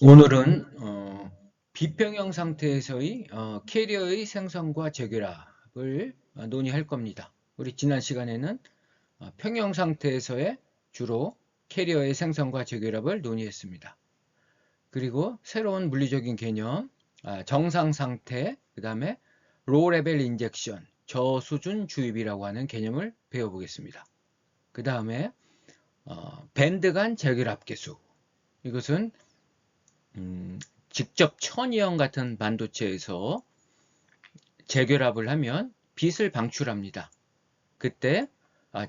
오늘은 비평형 상태에서의 캐리어의 생성과 재결합을 논의할 겁니다. 우리 지난 시간에는 평형 상태에서의 주로 캐리어의 생성과 재결합을 논의했습니다. 그리고 새로운 물리적인 개념, 정상 상태, 그 다음에 로우 레벨 인젝션, 저수준 주입이라고 하는 개념을 배워보겠습니다. 그 다음에 밴드 간 재결합 계수, 이것은 직접 천이형 같은 반도체에서 재결합을 하면 빛을 방출합니다. 그때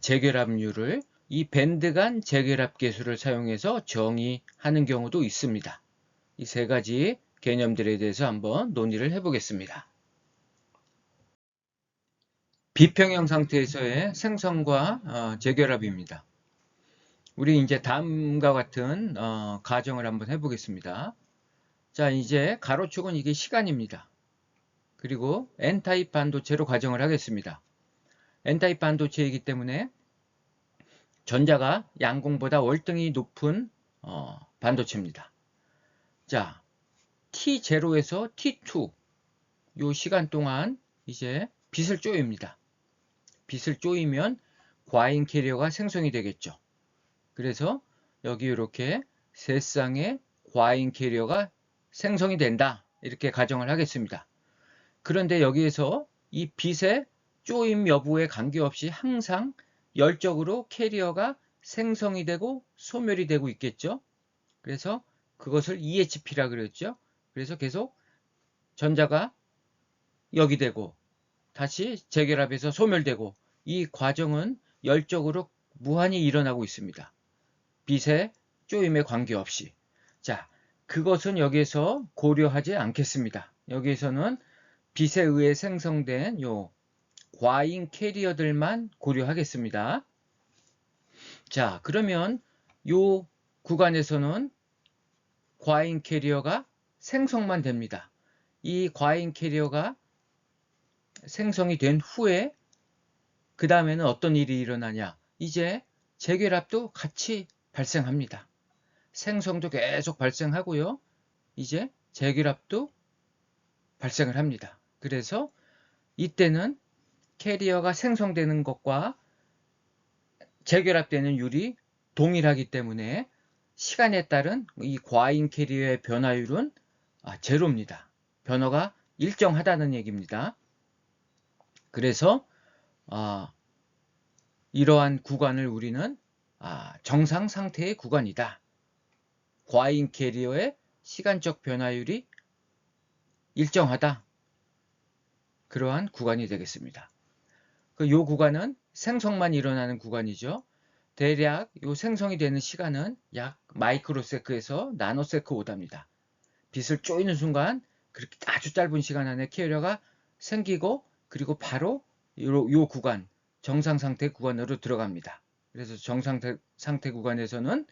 재결합률을 이 밴드 간 재결합 계수를 사용해서 정의하는 경우도 있습니다. 이 세 가지 개념들에 대해서 한번 논의를 해보겠습니다. 비평형 상태에서의 생성과 재결합입니다. 우리 이제 다음과 같은 가정을 한번 해보겠습니다. 자, 이제 가로축은 이게 시간입니다. 그리고 N타입 반도체로 가정을 하겠습니다. N타입 반도체이기 때문에 전자가 양공보다 월등히 높은 반도체입니다. 자, T0에서 T2 요 시간 동안 이제 빛을 쪼입니다. 빛을 쪼이면 과잉 캐리어가 생성이 되겠죠. 그래서 여기 이렇게 세 쌍의 과잉 캐리어가 생성이 된다. 이렇게 가정을 하겠습니다. 그런데 여기에서 이 빛의 쪼임 여부에 관계없이 항상 열적으로 캐리어가 생성이 되고 소멸이 되고 있겠죠. 그래서 그것을 EHP라 그랬죠. 그래서 계속 전자가 여기 되고 다시 재결합해서 소멸되고 이 과정은 열적으로 무한히 일어나고 있습니다. 빛의 쪼임에 관계없이. 자, 그것은 여기에서 고려하지 않겠습니다. 여기에서는 빛에 의해 생성된 요 과잉 캐리어들만 고려하겠습니다. 자, 그러면 요 구간에서는 과잉 캐리어가 생성만 됩니다. 이 과잉 캐리어가 생성이 된 후에 그 다음에는 어떤 일이 일어나냐? 이제 재결합도 같이 발생합니다. 생성도 계속 발생하고요. 이제 재결합도 발생을 합니다. 그래서 이때는 캐리어가 생성되는 것과 재결합되는 율이 동일하기 때문에 시간에 따른 이 과잉 캐리어의 변화율은 제로입니다. 변화가 일정하다는 얘기입니다. 그래서 이러한 구간을 우리는 정상 상태의 구간이다. 과잉 캐리어의 시간적 변화율이 일정하다. 그러한 구간이 되겠습니다. 이 구간은 생성만 일어나는 구간이죠. 대략 이 생성이 되는 시간은 약 마이크로세크에서 나노세크 오답니다. 빛을 쪼이는 순간 그렇게 아주 짧은 시간 안에 캐리어가 생기고 그리고 바로 이 구간 정상 상태 구간으로 들어갑니다. 그래서 정상 상태 구간에서는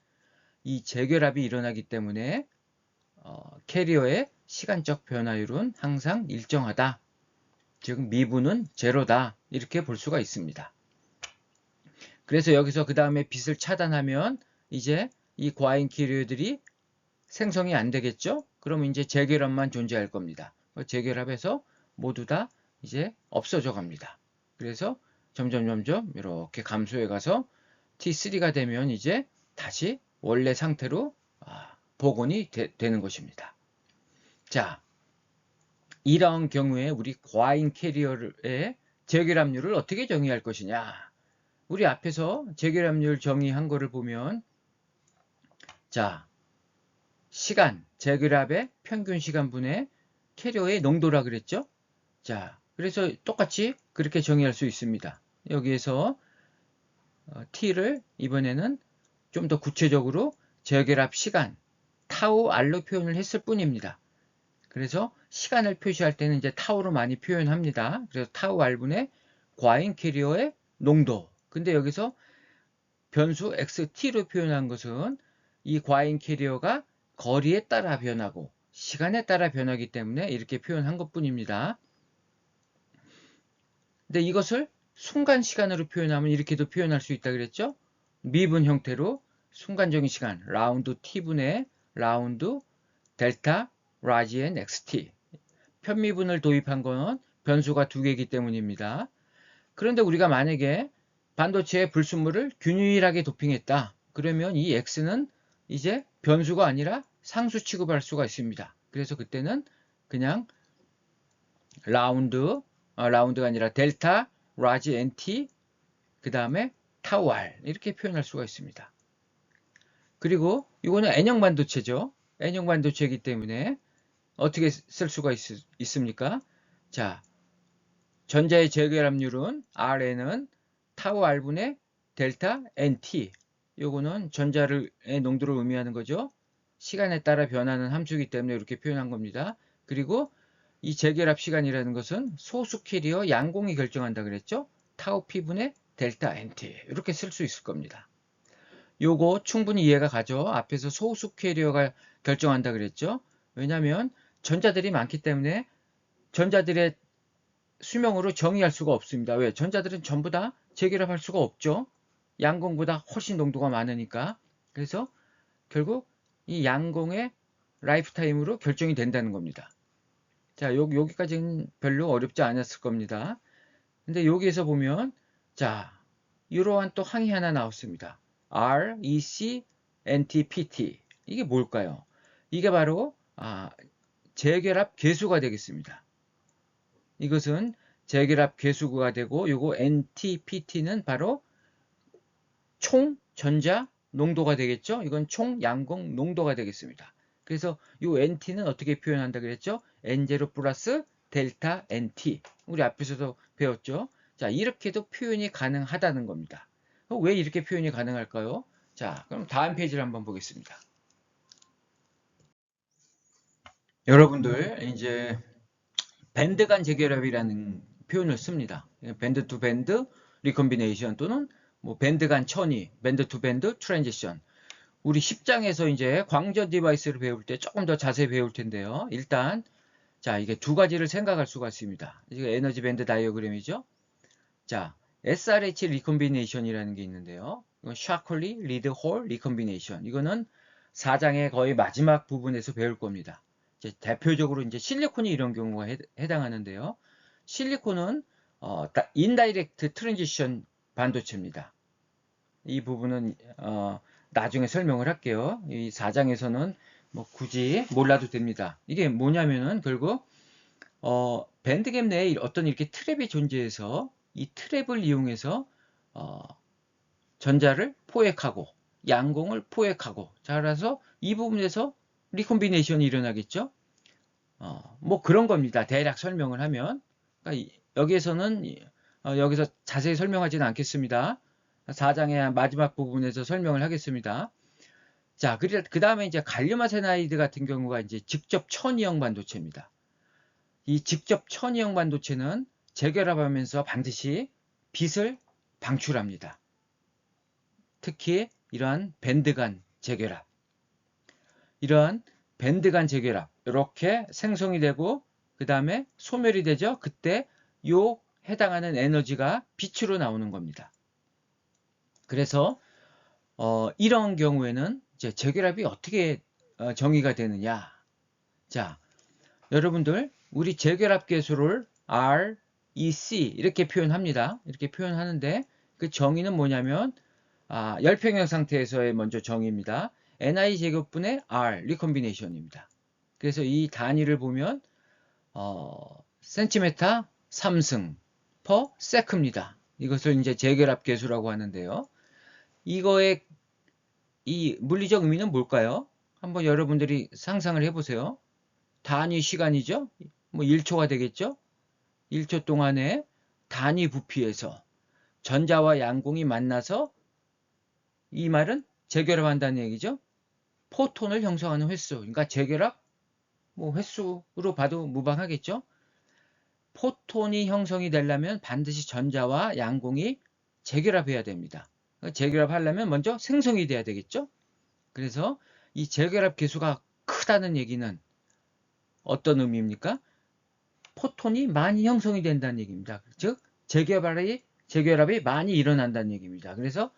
이 재결합이 일어나기 때문에 캐리어의 시간적 변화율은 항상 일정하다. 즉 미분은 제로다. 이렇게 볼 수가 있습니다. 그래서 여기서 그 다음에 빛을 차단하면 이제 이 과잉 캐리어들이 생성이 안 되겠죠? 그러면 이제 재결합만 존재할 겁니다. 재결합해서 모두 다 이제 없어져 갑니다. 그래서 점점 이렇게 감소해 가서 T3가 되면 이제 다시 원래 상태로 복원이 되는 것입니다. 자, 이러한 경우에 우리 과잉 캐리어의 재결합률을 어떻게 정의할 것이냐? 우리 앞에서 재결합률 정의한 거를 보면 자, 시간, 재결합의 평균 시간분의 캐리어의 농도라 그랬죠? 자, 그래서 똑같이 그렇게 정의할 수 있습니다. 여기에서 T를 이번에는 좀 더 구체적으로 재결합 시간, 타우 R로 표현을 했을 뿐입니다. 그래서 시간을 표시할 때는 이제 타우로 많이 표현합니다. 그래서 타우 R분의 과잉 캐리어의 농도. 근데 여기서 변수 XT로 표현한 것은 이 과잉 캐리어가 거리에 따라 변하고 시간에 따라 변하기 때문에 이렇게 표현한 것 뿐입니다. 근데 이것을 순간 시간으로 표현하면 이렇게도 표현할 수 있다 그랬죠? 미분 형태로 순간적인 시간, 라운드 T분의 라운드 델타, 라지 앤 xt. 편미분을 도입한 거는 변수가 두 개이기 때문입니다. 그런데 우리가 만약에 반도체의 불순물을 균일하게 도핑했다. 그러면 이 x는 이제 변수가 아니라 상수 취급할 수가 있습니다. 그래서 그때는 그냥 라운드가 아니라 델타, 라지 NT, 그 다음에 타우 R 이렇게 표현할 수가 있습니다. 그리고 이거는 N형 반도체죠. N형 반도체이기 때문에 어떻게 쓸 수가 있습니까? 자, 전자의 재결합률은 Rn은 타우 R분의 델타 NT. 요거는 전자의 농도를 의미하는 거죠. 시간에 따라 변하는 함수이기 때문에 이렇게 표현한 겁니다. 그리고 이 재결합 시간이라는 것은 소수 캐리어 양공이 결정한다 그랬죠. 타우 P분의 델타 NT 이렇게 쓸 수 있을 겁니다. 요거 충분히 이해가 가죠. 앞에서 소수 캐리어가 결정한다 그랬죠. 왜냐하면 전자들이 많기 때문에 전자들의 수명으로 정의할 수가 없습니다. 왜? 전자들은 전부 다 재결합할 수가 없죠. 양공보다 훨씬 농도가 많으니까. 그래서 결국 이 양공의 라이프 타임으로 결정이 된다는 겁니다. 자, 여기까지는 별로 어렵지 않았을 겁니다. 근데 여기에서 보면 자, 이러한 또 항이 하나 나왔습니다. REC NTPT. 이게 뭘까요? 이게 바로 재결합 계수가 되겠습니다. 이것은 재결합 계수가 되고 요거 NTPT는 바로 총 전자 농도가 되겠죠. 이건 총 양공 농도가 되겠습니다. 그래서 요 NT는 어떻게 표현한다 그랬죠? N0 플러스 델타 NT. 우리 앞에서도 배웠죠. 자, 이렇게도 표현이 가능하다는 겁니다. 왜 이렇게 표현이 가능할까요? 자, 그럼 다음 페이지를 한번 보겠습니다. 여러분들 이제 밴드 간 재결합이라는 표현을 씁니다. 밴드 투 밴드 리컴비네이션 또는 뭐 밴드 간 천이, 밴드 투 밴드 트랜지션. 우리 10장에서 이제 광전 디바이스를 배울 때 조금 더 자세히 배울 텐데요. 일단 자, 이게 두 가지를 생각할 수가 있습니다. 이게 에너지 밴드 다이어그램이죠. 자, SRH 리컴비네이션이라는 게 있는데요. 이건 샤클리 리드 홀 리컴비네이션. 이거는 4장의 거의 마지막 부분에서 배울 겁니다. 이제 대표적으로 이제 실리콘이 이런 경우가 해당하는데요. 실리콘은 인다이렉트 트랜지션 반도체입니다. 이 부분은 나중에 설명을 할게요. 이 4장에서는 뭐 굳이 몰라도 됩니다. 이게 뭐냐면은 결국 밴드갭 내에 어떤 이렇게 트랩이 존재해서 이 트랩을 이용해서 전자를 포획하고 양공을 포획하고 따라서 이 부분에서 리콤비네이션이 일어나겠죠. 뭐 그런 겁니다. 대략 설명을 하면 그러니까 여기에서는 여기서 자세히 설명하지는 않겠습니다. 4장의 마지막 부분에서 설명을 하겠습니다. 자, 그 다음에 이제 갈륨 아세나이드 같은 경우가 이제 직접 천이형 반도체입니다. 이 직접 천이형 반도체는 재결합하면서 반드시 빛을 방출합니다. 특히 이러한 밴드 간 재결합. 이러한 밴드 간 재결합. 이렇게 생성이 되고 그 다음에 소멸이 되죠. 그때 요 해당하는 에너지가 빛으로 나오는 겁니다. 그래서 이런 경우에는 이제 재결합이 어떻게 정의가 되느냐. 자, 여러분들 우리 재결합 계수를 R, E, C 이렇게 표현합니다. 이렇게 표현하는데 그 정의는 뭐냐면 열평형 상태에서의 먼저 정의입니다. Ni 제곱분의 R 리컴비네이션입니다. 그래서 이 단위를 보면 센티메타 3승 per sec입니다. 이것을 이제 재결합 계수라고 하는데요. 이거의 이 물리적 의미는 뭘까요? 한번 여러분들이 상상을 해보세요. 단위 시간이죠? 뭐 1초가 되겠죠? 1초 동안에 단위 부피에서 전자와 양공이 만나서 이 말은 재결합한다는 얘기죠. 포톤을 형성하는 횟수. 그러니까 재결합 뭐 횟수로 봐도 무방하겠죠. 포톤이 형성이 되려면 반드시 전자와 양공이 재결합해야 됩니다. 재결합하려면 먼저 생성이 돼야 되겠죠. 그래서 이 재결합 계수가 크다는 얘기는 어떤 의미입니까? 포톤이 많이 형성이 된다는 얘기입니다. 즉 재결합이 많이 일어난다는 얘기입니다. 그래서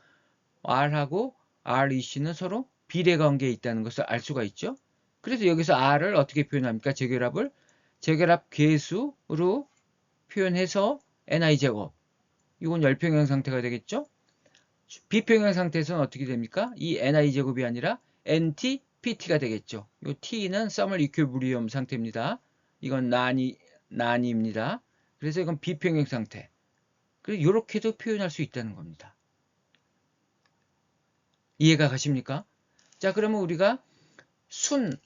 R하고 REC는 서로 비례관계에 있다는 것을 알 수가 있죠. 그래서 여기서 R을 어떻게 표현합니까? 재결합을 재결합 계수로 표현해서 NI제곱. 이건 열평형 상태가 되겠죠? 비평형 상태에서는 어떻게 됩니까? 이 NI제곱이 아니라 NT, PT가 되겠죠. 이 T는 썸을 이퀴브리엄 상태입니다. 이건 난이입니다. 그래서 이건 비평형 상태. 그래서 이렇게도 표현할 수 있다는 겁니다. 이해가 가십니까? 자, 그러면 우리가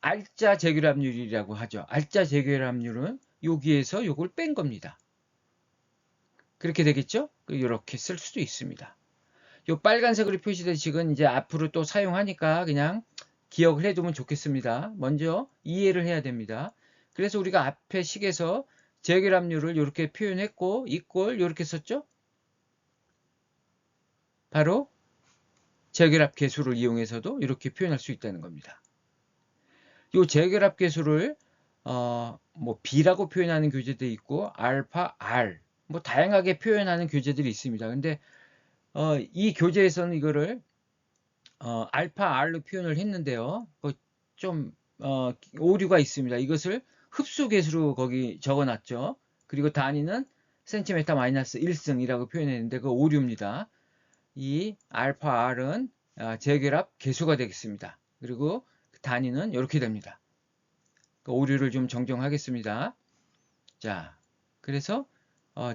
알짜 재결합률이라고 하죠. 알짜 재결합률은 여기에서 요걸 뺀 겁니다. 그렇게 되겠죠? 이렇게 쓸 수도 있습니다. 요 빨간색으로 표시된 식은 이제 앞으로 또 사용하니까 그냥 기억을 해두면 좋겠습니다. 먼저 이해를 해야 됩니다. 그래서 우리가 앞에 식에서 재결합률을 이렇게 표현했고 이꼴 이렇게 썼죠? 바로 재결합 계수를 이용해서도 이렇게 표현할 수 있다는 겁니다. 이 재결합 계수를 뭐 B라고 표현하는 교재도 있고 알파 R 뭐 다양하게 표현하는 교재들이 있습니다. 근데 이 교재에서는 이거를 알파 R로 표현을 했는데요. 좀 오류가 있습니다. 이것을 흡수 계수로 거기 적어놨죠. 그리고 단위는 센티미터 마이너스 1승이라고 표현했는데 그 오류입니다. 이 알파 R은 재결합 계수가 되겠습니다. 그리고 단위는 이렇게 됩니다. 그 오류를 좀 정정하겠습니다. 자, 그래서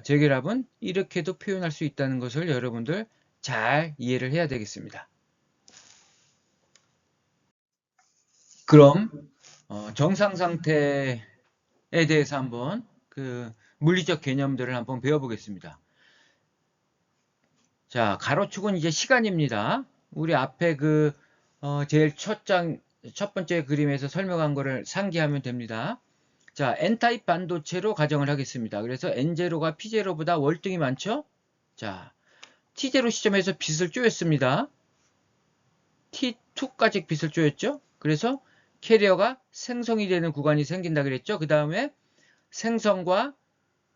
재결합은 이렇게도 표현할 수 있다는 것을 여러분들 잘 이해를 해야 되겠습니다. 그럼 정상 상태에 대해서 한번 그 물리적 개념들을 한번 배워보겠습니다. 자, 가로축은 이제 시간입니다. 우리 앞에 그 제일 첫 번째 그림에서 설명한 거를 상기하면 됩니다. 자, N타입 반도체로 가정을 하겠습니다. 그래서 N0가 P0보다 월등히 많죠? 자, T0 시점에서 빛을 쪼였습니다. T2까지 빛을 쪼였죠? 그래서 캐리어가 생성이 되는 구간이 생긴다 그랬죠? 그 다음에 생성과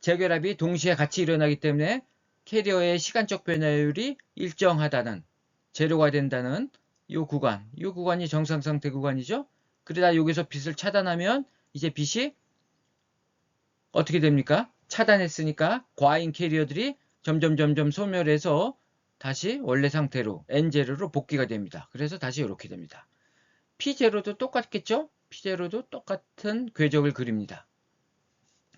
재결합이 동시에 같이 일어나기 때문에 캐리어의 시간적 변화율이 일정하다는, 제로가 된다는 이 구간이 정상 상태 구간이죠? 그러다 여기서 빛을 차단하면 이제 빛이 어떻게 됩니까? 차단했으니까 과잉 캐리어들이 점점 소멸해서 다시 원래 상태로 N0로 복귀가 됩니다. 그래서 다시 이렇게 됩니다. P0도 똑같겠죠? P0도 똑같은 궤적을 그립니다.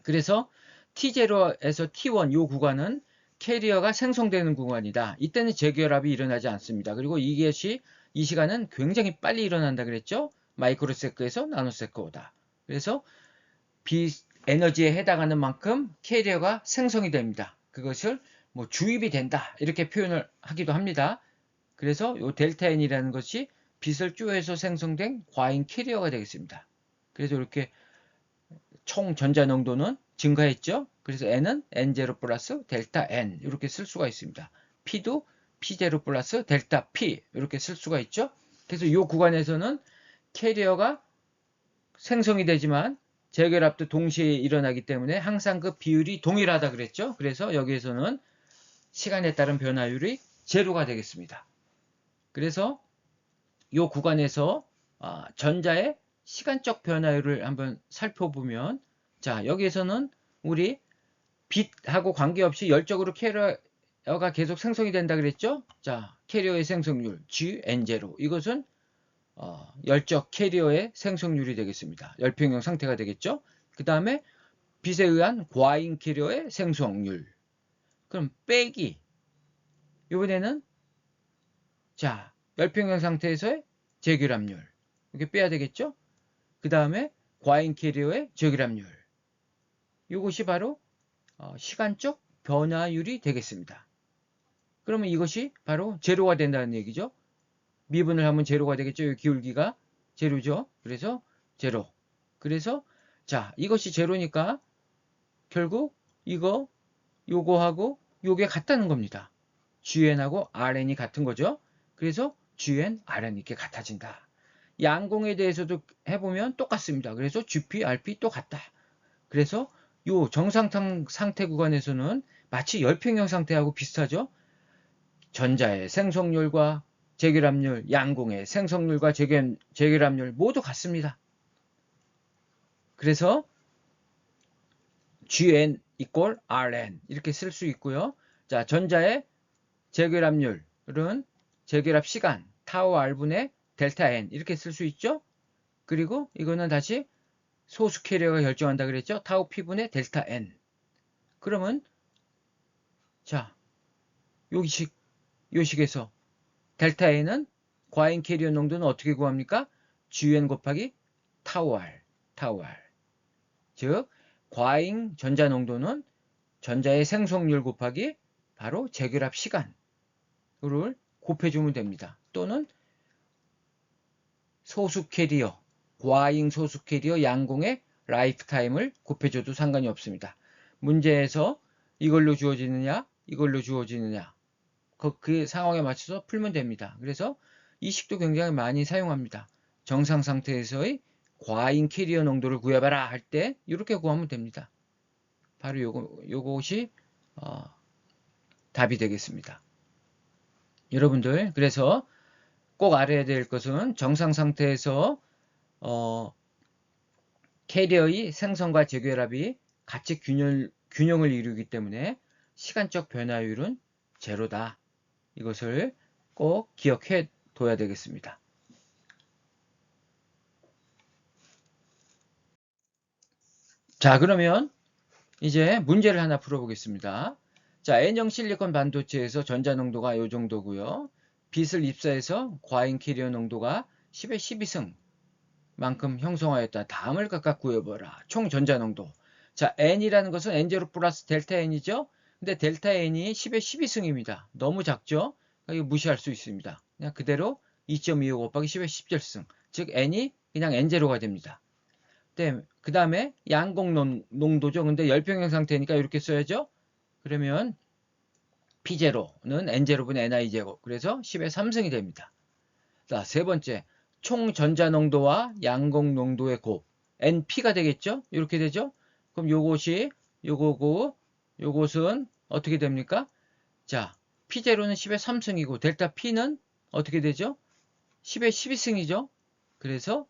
그래서 T0에서 T1 이 구간은 캐리어가 생성되는 구간이다. 이때는 재결합이 일어나지 않습니다. 그리고 이 시간은 굉장히 빨리 일어난다 그랬죠? 마이크로세크에서 나노세크다. 그래서 에너지에 해당하는 만큼 캐리어가 생성이 됩니다. 그것을 뭐 주입이 된다 이렇게 표현을 하기도 합니다. 그래서 이 델타 N이라는 것이 빛을 쪼여서 생성된 과잉 캐리어가 되겠습니다. 그래서 이렇게 총 전자 농도는 증가했죠. 그래서 N은 N0 플러스 델타 N 이렇게 쓸 수가 있습니다. P도 P0 플러스 델타 P 이렇게 쓸 수가 있죠. 그래서 이 구간에서는 캐리어가 생성이 되지만 재결합도 동시에 일어나기 때문에 항상 그 비율이 동일하다 그랬죠. 그래서 여기에서는 시간에 따른 변화율이 제로가 되겠습니다. 그래서 이 구간에서 전자의 시간적 변화율을 한번 살펴보면 자 여기에서는 우리 빛하고 관계없이 열적으로 캐리어가 계속 생성이 된다 그랬죠. 자 캐리어의 생성률 GN0 이것은 열적 캐리어의 생성률이 되겠습니다. 열평형 상태가 되겠죠. 그 다음에 빛에 의한 과잉 캐리어의 생성률. 그럼 빼기. 이번에는 자 열평형 상태에서의 재결합률. 이렇게 빼야 되겠죠. 그 다음에 과잉 캐리어의 재결합률. 이것이 바로 시간적 변화율이 되겠습니다. 그러면 이것이 바로 제로가 된다는 얘기죠. 미분을 하면 제로가 되겠죠. 기울기가 제로죠. 그래서 제로. 그래서 자 이것이 제로니까 결국 요거하고 요게 같다는 겁니다. GN하고 RN이 같은 거죠. 그래서 GN, RN 이렇게 같아진다. 양공에 대해서도 해보면 똑같습니다. 그래서 GP, RP 또 같다. 그래서 요 정상 상태 구간에서는 마치 열평형 상태하고 비슷하죠. 전자의 생성률과 재결합률, 양공의 생성률과 재결합률 모두 같습니다. 그래서 Gn equal Rn 이렇게 쓸 수 있고요. 자, 전자의 재결합률은 재결합 시간 타우 R분의 델타 N 이렇게 쓸 수 있죠. 그리고 이거는 다시 소수 캐리어가 결정한다 그랬죠. 타우 P분의 델타 N. 그러면 자, 요식에서 델타 N은 과잉 캐리어 농도는 어떻게 구합니까? GN 곱하기 타우 R. 즉 과잉 전자 농도는 전자의 생성률 곱하기 바로 재결합 시간을 곱해주면 됩니다. 또는 소수 캐리어, 과잉 소수 캐리어 양공의 라이프 타임을 곱해줘도 상관이 없습니다. 문제에서 이걸로 주어지느냐, 이걸로 주어지느냐, 그 상황에 맞춰서 풀면 됩니다. 그래서 이 식도 굉장히 많이 사용합니다. 정상 상태에서의 과잉 캐리어 농도를 구해봐라 할 때 이렇게 구하면 됩니다. 바로 요것이 답이 되겠습니다. 여러분들 그래서 꼭 알아야 될 것은 정상 상태에서 캐리어의 생성과 재결합이 같이 균형을 이루기 때문에 시간적 변화율은 제로다. 이것을 꼭 기억해 둬야 되겠습니다. 자, 그러면 이제 문제를 하나 풀어보겠습니다. 자, N형 실리콘 반도체에서 전자 농도가 이 정도고요. 빛을 입사해서 과잉 캐리어 농도가 10의 12승 만큼 형성하였다. 다음을 각각 구해보라. 총 전자 농도. 자, N이라는 것은 N0 플러스 델타 N이죠. 근데 델타 N이 10의 12승입니다. 너무 작죠? 이거 무시할 수 있습니다. 그냥 그대로 2.25 곱하기 10의 17승. 즉 N이 그냥 N0가 됩니다. 그 다음에 양공 농도죠. 근데 열평형 상태니까 이렇게 써야죠. 그러면 P0는 N0분의 NI제곱. 그래서 10의 3승이 됩니다. 자, 세 번째. 총 전자 농도와 양공 농도의 곱. NP가 되겠죠? 이렇게 되죠? 그럼 요것이 요거고 요것은 어떻게 됩니까? 자, P0는 10의 3승이고 델타 P는 어떻게 되죠? 10의 12승이죠? 그래서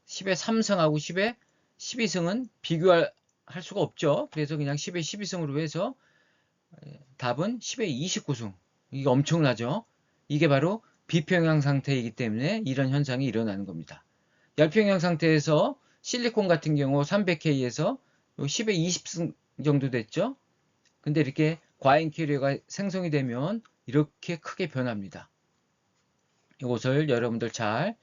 10의 3승하고 10의 12승은 비교할 수가 없죠. 그래서 그냥 10의 12승으로 해서 답은 10의 29승. 이게 엄청나죠? 이게 바로 비평형 상태이기 때문에 이런 현상이 일어나는 겁니다. 열평형 상태에서 실리콘 같은 경우 300K에서 10의 20승 정도 됐죠? 근데 이렇게 과잉 캐리어가 생성이 되면 이렇게 크게 변합니다. 이것을 여러분들 잘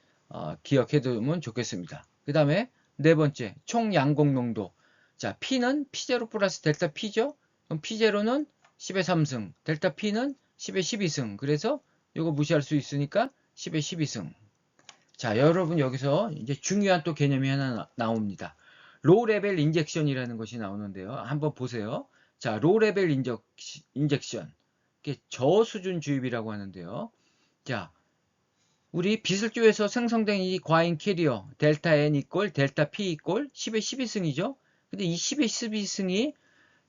기억해 두면 좋겠습니다. 그 다음에 네 번째, 총 양공 농도. 자, P는 P0 플러스 델타 P죠? 그럼 P0는 10의 3승, 델타 P는 10의 12승. 그래서 이거 무시할 수 있으니까 10의 12승. 자, 여러분 여기서 이제 중요한 또 개념이 하나 나옵니다. 로우 레벨 인젝션이라는 것이 나오는데요. 한번 보세요. 자, 로우 레벨 인젝션. 이게 저수준 주입이라고 하는데요. 자, 우리 빛을 쪼여서 생성된 이 과잉 캐리어 델타 N 이꼴 델타 P 이꼴 10의 12승이죠. 근데 이 10의 12승이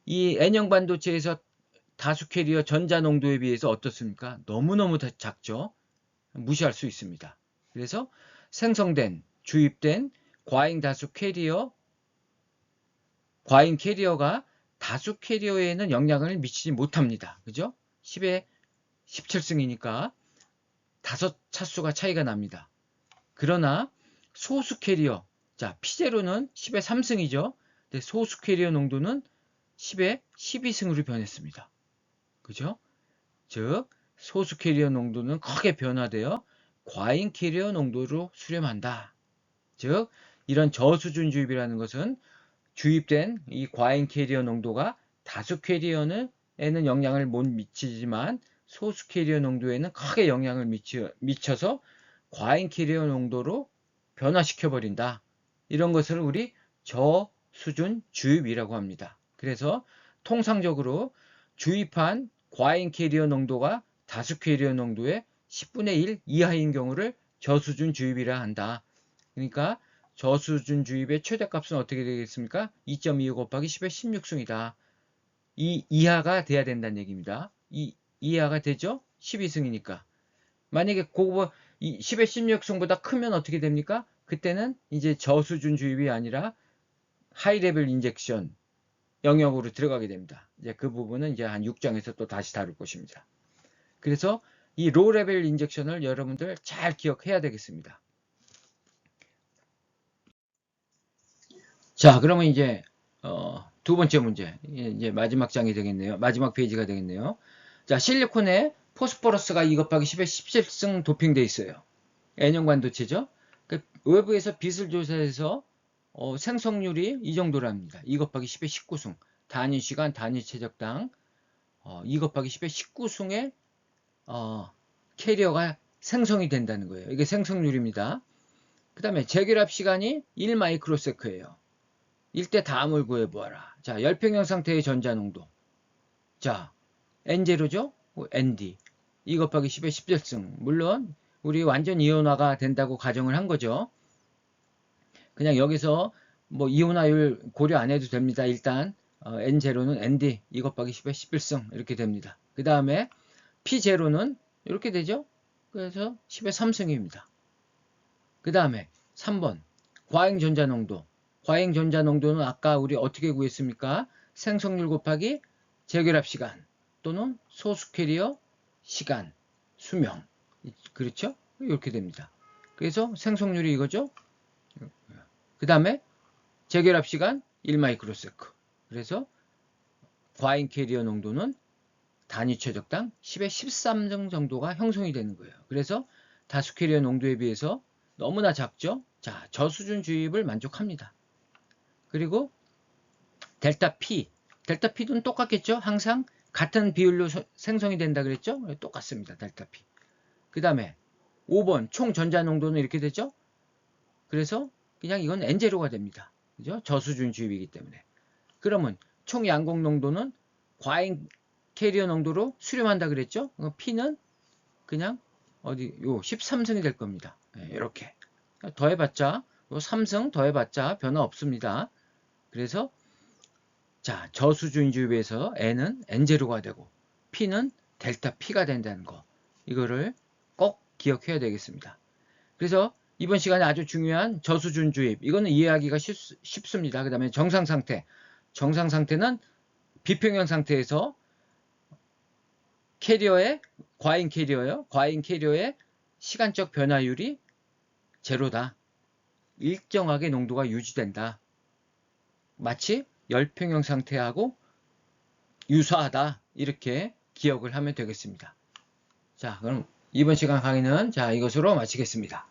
이 N형 반도체에서 다수 캐리어 전자 농도에 비해서 어떻습니까? 너무너무 작죠. 무시할 수 있습니다. 그래서 생성된 주입된 과잉 캐리어가 다수 캐리어에는 영향을 미치지 못합니다. 그죠? 10의 17승이니까 다섯 차수가 차이가 납니다. 그러나 소수 캐리어, 자, P0는 10의 3승이죠. 근데 소수 캐리어 농도는 10의 12승으로 변했습니다. 그죠? 즉, 소수 캐리어 농도는 크게 변화되어 과잉 캐리어 농도로 수렴한다. 즉, 이런 저수준 주입이라는 것은 주입된 이 과잉 캐리어 농도가 다수 캐리어에는 영향을 못 미치지만 소수 캐리어 농도에는 크게 영향을 미쳐서 과잉 캐리어 농도로 변화시켜버린다. 이런 것을 우리 저수준 주입이라고 합니다. 그래서 통상적으로 주입한 과잉 캐리어 농도가 다수 캐리어 농도의 10분의 1 이하인 경우를 저수준 주입이라 한다. 그러니까 저수준 주입의 최대값은 어떻게 되겠습니까? 2.25 곱하기 10의 16승이다. 이 이하가 돼야 된다는 얘기입니다. 이 이하가 되죠? 12승이니까. 만약에 그거 10의 16승보다 크면 어떻게 됩니까? 그때는 이제 저수준 주입이 아니라 하이 레벨 인젝션 영역으로 들어가게 됩니다. 이제 그 부분은 이제 한 6장에서 또 다시 다룰 것입니다. 그래서 이 로우 레벨 인젝션을 여러분들 잘 기억해야 되겠습니다. 자, 그러면 이제 두 번째 문제, 이제 마지막 장이 되겠네요. 마지막 페이지가 되겠네요. 자, 실리콘에 포스포러스가 2 곱하기 10의 17승 도핑돼 있어요. N형 반도체죠. 그 외부에서 빛을 조사해서 생성률이 이 정도랍니다. 2 곱하기 10의 19승, 단위 시간, 단위 최적당 2 곱하기 10의 19승의 캐리어가 생성이 된다는 거예요. 이게 생성률입니다. 그 다음에 재결합 시간이 1 마이크로세크예요. 일대 다음을 구해보아라. 자, 열평형 상태의 전자농도. 자, N0죠? ND. 2 곱하기 10의 17승. 물론 우리 완전 이온화가 된다고 가정을 한 거죠. 그냥 여기서 뭐 이온화율 고려 안 해도 됩니다. 일단 N0는 ND 2 곱하기 10의 11승 이렇게 됩니다. 그 다음에 P0는 이렇게 되죠. 그래서 10의 3승입니다. 그 다음에 3번 과잉 전자농도. 과잉 전자농도는 아까 우리 어떻게 구했습니까? 생성률 곱하기 재결합 시간 또는 소수 캐리어 시간, 수명. 그렇죠? 이렇게 됩니다. 그래서 생성률이 이거죠. 그 다음에 재결합 시간 1 마이크로세크. 그래서 과잉 캐리어 농도는 단위 최적당 10의 13승 정도가 형성이 되는 거예요. 그래서 다수 캐리어 농도에 비해서 너무나 작죠? 자, 저수준 주입을 만족합니다. 그리고 델타 P. 델타 P도 똑같겠죠? 항상 같은 비율로 생성이 된다 그랬죠? 똑같습니다. 델타 P. 그 다음에 5번 총 전자 농도는 이렇게 되죠? 그래서 그냥 이건 N0가 됩니다. 그죠? 저수준 주입이기 때문에. 그러면 총 양곡 농도는 과잉 캐리어 농도로 수렴한다 그랬죠? P는 그냥 어디 요 13승이 될 겁니다. 이렇게 더해봤자 요 3승 더해봤자 변화 없습니다. 그래서 자, 저수준 주입에서 N은 N0가 되고 P는 델타 P가 된다는 거. 이거를 꼭 기억해야 되겠습니다. 그래서 이번 시간에 아주 중요한 저수준 주입. 이거는 이해하기가 쉽습니다. 그 다음에 정상 상태. 정상 상태는 비평형 상태에서 캐리어의 과잉 캐리어요. 과잉 캐리어의 시간적 변화율이 제로다. 일정하게 농도가 유지된다. 마치 열평형 상태하고 유사하다. 이렇게 기억을 하면 되겠습니다. 자, 그럼 이번 시간 강의는 자, 이것으로 마치겠습니다.